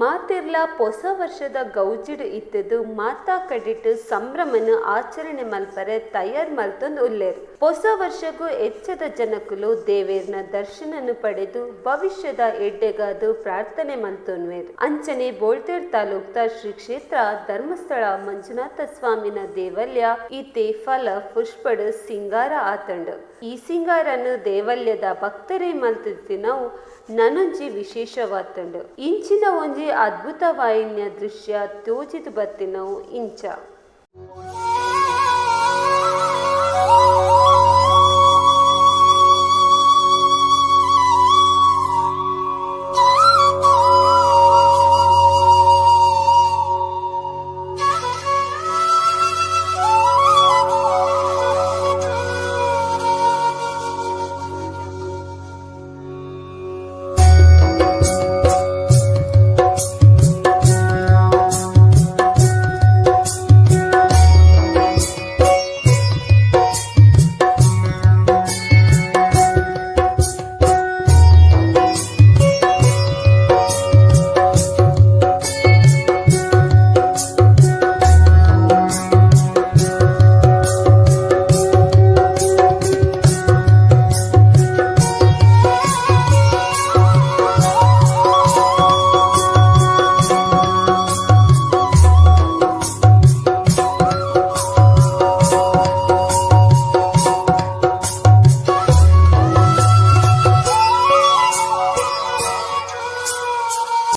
ಮಾತಿರ್ಲ ಹೊಸ ವರ್ಷದ ಗೌಜಿಡ್ ಇತ್ತದು ಮಾತಾ ಕಡಿಟ್ಟು ಸಂಭ್ರಮನ ಆಚರಣೆ ಮಲ್ಪರೆ ತಯಾರ್ ಮಲ್ತೊಂದು ಉಲ್ಲೇರು. ಹೊಸ ವರ್ಷಗೂ ಹೆಚ್ಚದ ಜನಕುಲು ದೇವೇರ್ನ ದರ್ಶನನು ಪಡೆದು ಭವಿಷ್ಯದ ಎಡ್ಡೆಗಾದು ಪ್ರಾರ್ಥನೆ ಮಲ್ತೊನ್ವೇರು. ಅಂಚನೆ ಬೋಳ್ತೇರ್ ತಾಲೂಕ್ತ ಶ್ರೀ ಕ್ಷೇತ್ರ ಧರ್ಮಸ್ಥಳ ಮಂಜುನಾಥ ಸ್ವಾಮಿನ ದೇವಲ್ಯ ಈತೆ ಫಲ ಪುಷ್ಪಡ್ ಸಿಂಗಾರ ಆತಂಡು. ಈ ಸಿಂಗಾರನು ದೇವಲ್ಯದ ಭಕ್ತರೇ ಮಲ್ತಿರ್ತಿನವು ನನೊಂಜಿ ವಿಶೇಷವಾತಂಡು. ಇಂಚಿನ ಒಂಜಿ ಅದ್ಭುತವಾಯಿನ್ಯ ದೃಶ್ಯ ತೋಜಿದು ಬತ್ತಿನವು ಇಂಚ.